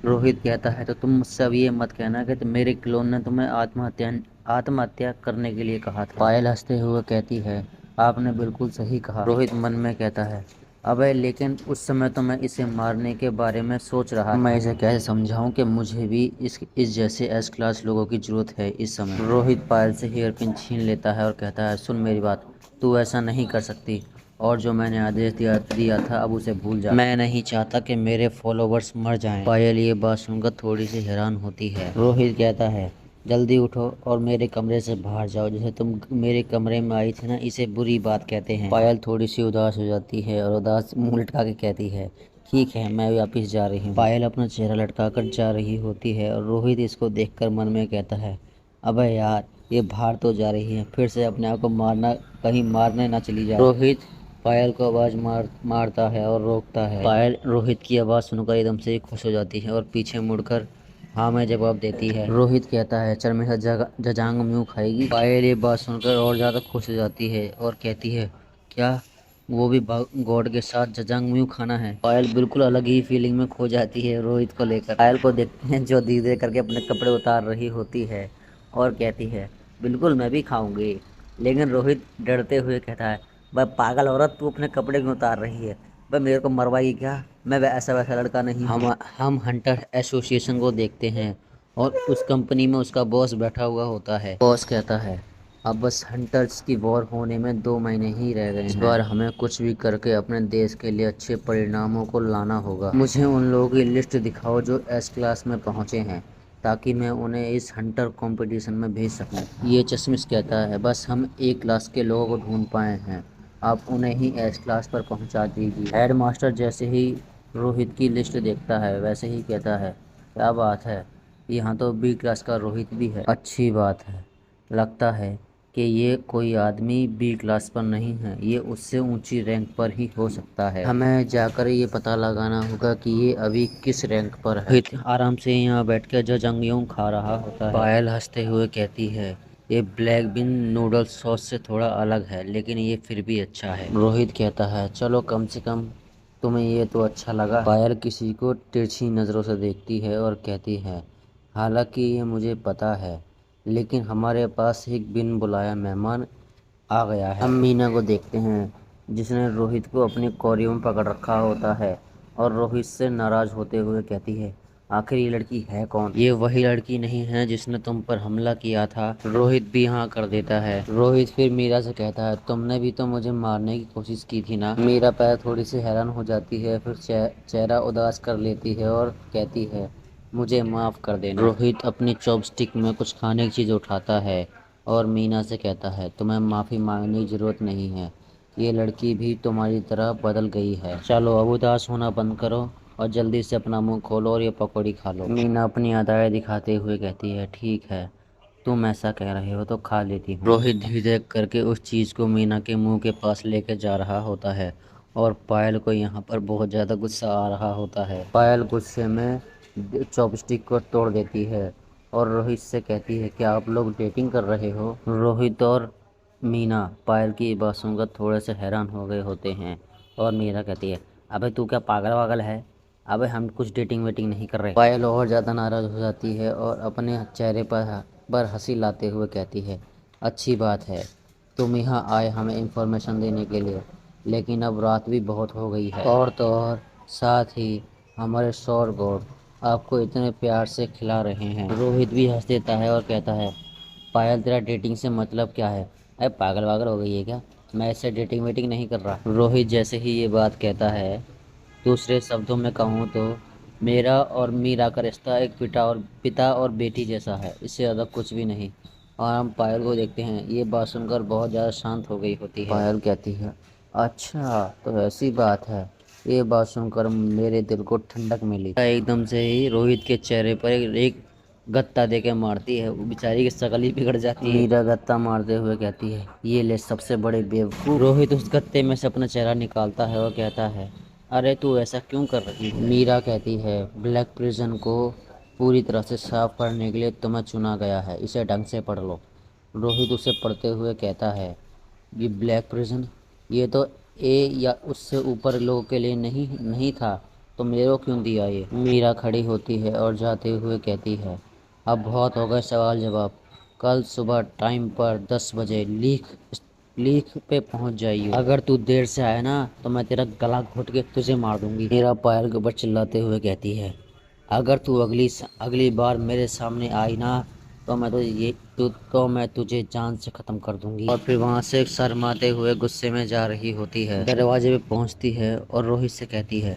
रोहित कहता है तो तुम मुझसे अब ये मत कहना कि मेरे क्लोन ने तुम्हें आत्महत्या करने के लिए कहा था। पायल हंसते हुए कहती है, आपने बिल्कुल सही कहा। रोहित मन में कहता है, अबे लेकिन उस समय तो मैं इसे मारने के बारे में सोच रहा था। मैं इसे कैसे समझाऊं कि मुझे भी इस जैसे एस क्लास लोगों की जरूरत है इस समय। रोहित पायल से हेयर पिन छीन लेता है और कहता है, सुन मेरी बात, तू ऐसा नहीं कर सकती, और जो मैंने आदेश दिया था अब उसे भूल जा। मैं नहीं चाहता कि मेरे फॉलोवर्स मर जाएं। पायल ये बात सुनकर थोड़ी सी हैरान होती है। रोहित कहता है, जल्दी उठो और मेरे कमरे से बाहर जाओ। जैसे तुम मेरे कमरे में आई थी ना, इसे बुरी बात कहते हैं। पायल थोड़ी सी उदास हो जाती है और उदास मुंह लटका के कहती है, ठीक है मैं वापिस जा रही हूँ। पायल अपना चेहरा लटका कर जा रही होती है और रोहित इसको देखकर मन में कहता है, अबे यार ये बाहर तो जा रही है, फिर से अपने आप को कहीं मारने ना चली जाए। रोहित पायल को आवाज़ मारता है और रोकता है। पायल रोहित की आवाज़ सुनकर एकदम से खुश हो जाती है और पीछे मुड़कर हाँ में जवाब देती है। रोहित कहता है, चल मेरे साथ जजांग म्यू खाएगी। पायल ये बात सुनकर और ज़्यादा खुश हो जाती है और कहती है, क्या वो भी गॉड के साथ जजांग म्यू खाना है। पायल बिल्कुल अलग ही फीलिंग में खो जाती है रोहित को लेकर। पायल को देखते हैं जो धीरे करके अपने कपड़े उतार रही होती है और कहती है, बिल्कुल मैं भी खाऊंगी। लेकिन रोहित डरते हुए कहता है, भाई पागल औरत, तू अपने कपड़े क्यों उतार रही है? भाई मेरे को मरवाएगी क्या? मैं ऐसा वैसा लड़का नहीं हूँ। हम हंटर एसोसिएशन को देखते हैं और उस कंपनी में उसका बॉस बैठा हुआ होता है। बॉस कहता है, अब बस हंटर्स की वॉर होने में 2 महीने ही रह गए हैं। इस बार हमें कुछ भी करके अपने देश के लिए अच्छे परिणामों को लाना होगा। मुझे उन लोगों की लिस्ट दिखाओ जो एस क्लास में पहुँचे हैं, ताकि मैं उन्हें इस हंटर कंपटीशन में भेज सकूं। ये चश्मिश कहता है, बस हम ए क्लास के लोगों को ढूंढ पाए हैं, आप उन्हें ही एस क्लास पर पहुंचा दीजिए। हेड मास्टर जैसे ही रोहित की लिस्ट देखता है वैसे ही कहता है, क्या बात है, यहाँ तो बी क्लास का रोहित भी है। अच्छी बात है, लगता है कि ये कोई आदमी बी क्लास पर नहीं है, ये उससे ऊंची रैंक पर ही हो सकता है। हमें जाकर ये पता लगाना होगा कि ये अभी किस रैंक पर है। रोहित आराम से यहाँ बैठ कर जजंगियों खा रहा होता है। पायल हंसते हुए कहती है, ये ब्लैक बीन नूडल सॉस से थोड़ा अलग है, लेकिन ये फिर भी अच्छा है। रोहित कहता है, चलो कम से कम तुम्हें ये तो अच्छा लगा। पायल किसी को तिरछी नज़रों से देखती है और कहती है, हालांकि ये मुझे पता है, लेकिन हमारे पास एक बिन बुलाया मेहमान आ गया है। हम मीना को देखते हैं जिसने रोहित को अपनी कोरियों में पकड़ रखा होता है और रोहित से नाराज होते हुए कहती है, आखिर ये लड़की है कौन? ये वही लड़की नहीं है जिसने तुम पर हमला किया था? रोहित भी हाँ कर देता है। रोहित फिर मीरा से कहता है, तुमने भी तो मुझे मारने की कोशिश की थी ना? मीरा पहले थोड़ी सी हैरान हो जाती है, फिर चेहरा उदास कर लेती है और कहती है, मुझे माफ़ कर देना। रोहित अपनी चॉपस्टिक में कुछ खाने की चीज़ उठाता है और मीना से कहता है, तुम्हें माफ़ी मांगने की ज़रूरत नहीं है, ये लड़की भी तुम्हारी तरह बदल गई है। चलो अब उदास होना बंद करो और जल्दी से अपना मुंह खोलो और ये पकौड़ी खा लो। मीना अपनी अदाएँ दिखाते हुए कहती है, ठीक है, तुम ऐसा कह रहे हो तो खा लेती हूँ। रोहित धीरे करके उस चीज़ को मीना के मुंह के पास लेकर जा रहा होता है और पायल को यहाँ पर बहुत ज़्यादा गुस्सा आ रहा होता है। पायल गुस्से में चॉपस्टिक को तोड़ देती है और रोहित से कहती है, क्या आप लोग डेटिंग कर रहे हो? रोहित और मीना पायल की बात सुनकर थोड़े से हैरान हो गए होते हैं और मीरा कहती है, अबे तू क्या पागल वागल है? अबे हम कुछ डेटिंग वेटिंग नहीं कर रहे। पायल और ज़्यादा नाराज़ हो जाती है और अपने चेहरे पर हंसी लाते हुए कहती है, अच्छी बात है, तुम यहाँ आए हमें इन्फॉर्मेशन देने के लिए, लेकिन अब रात भी बहुत हो गई है, और तो और साथ ही हमारे शोर गॉड आपको इतने प्यार से खिला रहे हैं। रोहित भी हंस देता है और कहता है, पायल तेरा डेटिंग से मतलब क्या है? अरे पागल वागल हो गई है क्या? मैं इससे डेटिंग वेटिंग नहीं कर रहा। रोहित जैसे ही ये बात कहता है, दूसरे शब्दों में कहूँ तो मेरा और मीरा का रिश्ता एक पिता और बेटी जैसा है, इससे ज़्यादा कुछ भी नहीं। और हम पायल को देखते हैं, ये बात सुनकर बहुत ज़्यादा शांत हो गई होती है। पायल कहती है, अच्छा तो ऐसी बात है। ये बात सुनकर मेरे दिल को ठंडक मिली। एकदम से ही रोहित के चेहरे पर एक गत्ता दे के मारती है, वो बेचारी की शकल ही बिगड़ जाती है। मीरा गत्ता मारते हुए कहती है, ये ले सबसे बड़े बेवकूफ़। रोहित उस गत्ते में से अपना चेहरा निकालता है और कहता है, अरे तू ऐसा क्यों कर रही है? मीरा कहती है, ब्लैक प्रिजन को पूरी तरह से साफ करने के लिए तुम्हें चुना गया है, इसे ढंग से पढ़ लो। रोहित उसे पढ़ते हुए कहता है, ये ब्लैक प्रिजन, ये तो ए या उससे ऊपर लोगों के लिए नहीं नहीं था, तो मेरे को क्यों दिया ये? मीरा खड़ी होती है और जाते हुए कहती है, अब बहुत हो गए सवाल जवाब। कल सुबह टाइम पर 10 बजे लीक पे पहुंच जाइए। अगर तू देर से आया ना तो मैं तेरा गला घोट के तुझे मार दूंगी। मीरा पायल के ऊपर चिल्लाते हुए कहती है, अगर तू अगली बार मेरे सामने आई ना तो मैं तुझे जान से खत्म कर दूंगी। और फिर वहां से शर्माते हुए गुस्से में जा रही होती है। दरवाजे पे पहुंचती है और रोहित से कहती है,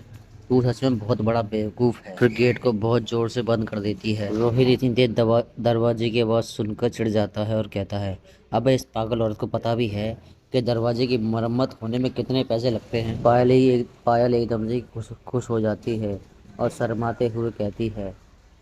तू सच में बहुत बड़ा बेवकूफ है। फिर गेट को बहुत जोर से बंद कर देती है। रोहित इतनी देर दरवाजे की आवाज सुनकर चिढ़ जाता है और कहता है, अबे इस पागल औरत को पता भी है कि दरवाजे की मरम्मत होने में कितने पैसे लगते हैं। पायल एकदम से खुश हो जाती है और शर्माते हुए कहती है,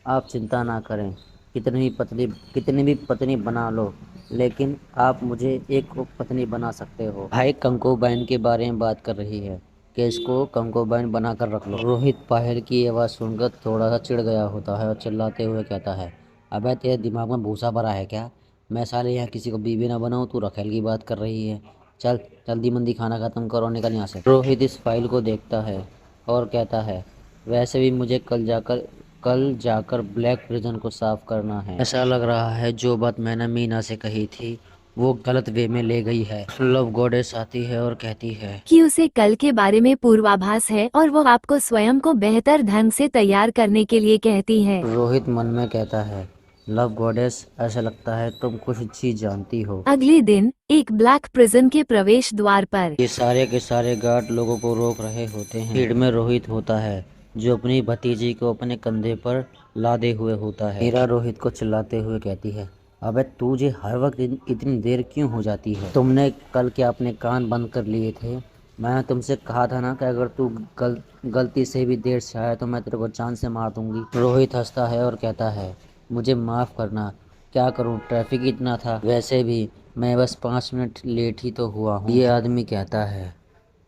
आप चिंता ना करें, कितनी भी पत्नी बना लो, लेकिन आप मुझे एक पत्नी बना सकते हो। भाई कंकोबाइन के बारे में बात कर रही है कि इसको कंकोबाइन बना कर रख लो। रोहित पायल की आवाज़ सुनकर थोड़ा सा चिढ़ गया होता है और चिल्लाते हुए कहता है, अबे तेरे दिमाग में भूसा भरा है क्या? मैं साले यहाँ किसी को बीवी ना बनाऊँ, तू रखेल की बात कर रही है। चल जल्दी मंदी खाना खत्म करो, निकल यहाँ से। रोहित इस फाइल को देखता है और कहता है, वैसे भी मुझे कल जाकर ब्लैक प्रिजन को साफ करना है। ऐसा लग रहा है जो बात मैंने मीना से कही थी वो गलत वे में ले गई है। लव गॉडेस आती है और कहती है कि उसे कल के बारे में पूर्वाभास है और वो आपको स्वयं को बेहतर ढंग से तैयार करने के लिए कहती है। रोहित मन में कहता है, लव गॉडेस, ऐसा लगता है तुम कुछ चीज जानती हो। अगले दिन एक ब्लैक प्रिजन के प्रवेश द्वार पर ये सारे के सारे गार्ड लोगों को रोक रहे होते हैं। भीड़ में रोहित होता है जो अपनी भतीजी को अपने कंधे पर लादे हुए होता है। मीरा रोहित को चिल्लाते हुए कहती है, अबे तुझे हर वक्त इतनी देर क्यों हो जाती है? तुमने कल क्या अपने कान बंद कर लिए थे? मैंने तुमसे कहा था ना कि अगर तू गलती से भी देर से आया तो मैं तेरे को जान से मार दूंगी। रोहित हंसता है और कहता है, मुझे माफ़ करना, क्या करूं, ट्रैफिक इतना था। वैसे भी मैं बस 5 मिनट लेट ही तो हुआ हूँ। ये आदमी कहता है,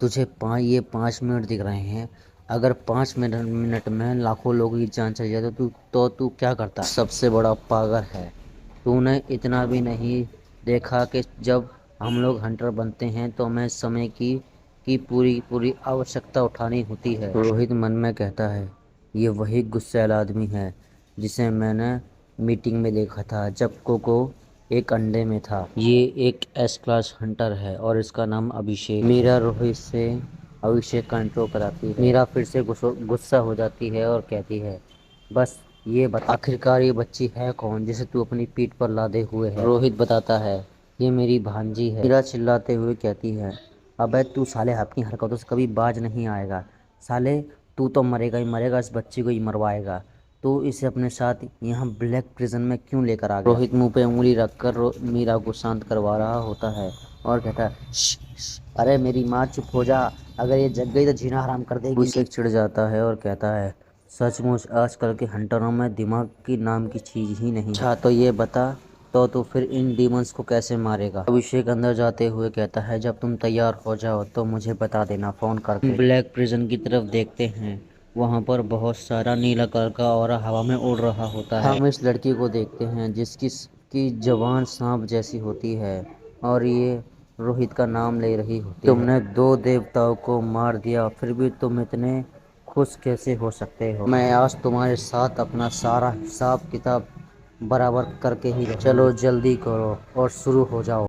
तुझे ये 5 मिनट दिख रहे हैं? अगर 5 मिनट में लाखों लोगों की जान चली जाए तो तू क्या करता? सबसे बड़ा पागल है। तूने इतना भी नहीं देखा कि जब हम लोग हंटर बनते हैं तो हमें समय की पूरी पूरी आवश्यकता उठानी होती है। रोहित मन में कहता है, ये वही गुस्सैल आदमी है जिसे मैंने मीटिंग में देखा था जब कोको एक अंडे में था। ये एक एस क्लास हंटर है और इसका नाम अभिषेक। मीरा रोहित से अभिषेक का इंट्रो कराती है। मीरा फिर से गुस्सा हो जाती है और कहती है, बस ये बता, आखिरकार ये बच्ची है कौन जिसे तू अपनी पीठ पर लादे हुए है? रोहित बताता है, ये मेरी भांजी है। मीरा चिल्लाते हुए कहती है, अबे तू साले अपनी हरकतों से कभी बाज नहीं आएगा। साले तू तो मरेगा ही मरेगा, इस बच्ची को ही मरवाएगा। तो इसे अपने साथ यहाँ ब्लैक प्रिजन में क्यों लेकर आ गया? रोहित मुंह पे उंगली रखकर मीरा को शांत करवा रहा होता है और कहता है, अरे मेरी माँ चुप हो जा, अगर ये जग गई तो जीना हराम कर देगी। उसे चिढ़ जाता है और कहता है, सचमुच आजकल के हंटरों में दिमाग की नाम की चीज ही नहीं। अच्छा तो ये बता, तो फिर इन डीमंस को कैसे मारेगा? अभिषेक अंदर जाते हुए कहता है, जब तुम तैयार हो जाओ तो मुझे बता देना फोन करके। ब्लैक प्रिजन की तरफ देखते हैं, वहाँ पर बहुत सारा नीला कलर का और हवा में उड़ रहा होता है। हम इस लड़की को देखते हैं जिसकी जवान सांप जैसी होती है और ये रोहित का नाम ले रही होती है। तुमने 2 देवताओं को मार दिया फिर भी तुम इतने खुश कैसे हो सकते हो? मैं आज तुम्हारे साथ अपना सारा हिसाब किताब बराबर करके ही चलो जल्दी करो और शुरू हो जाओ।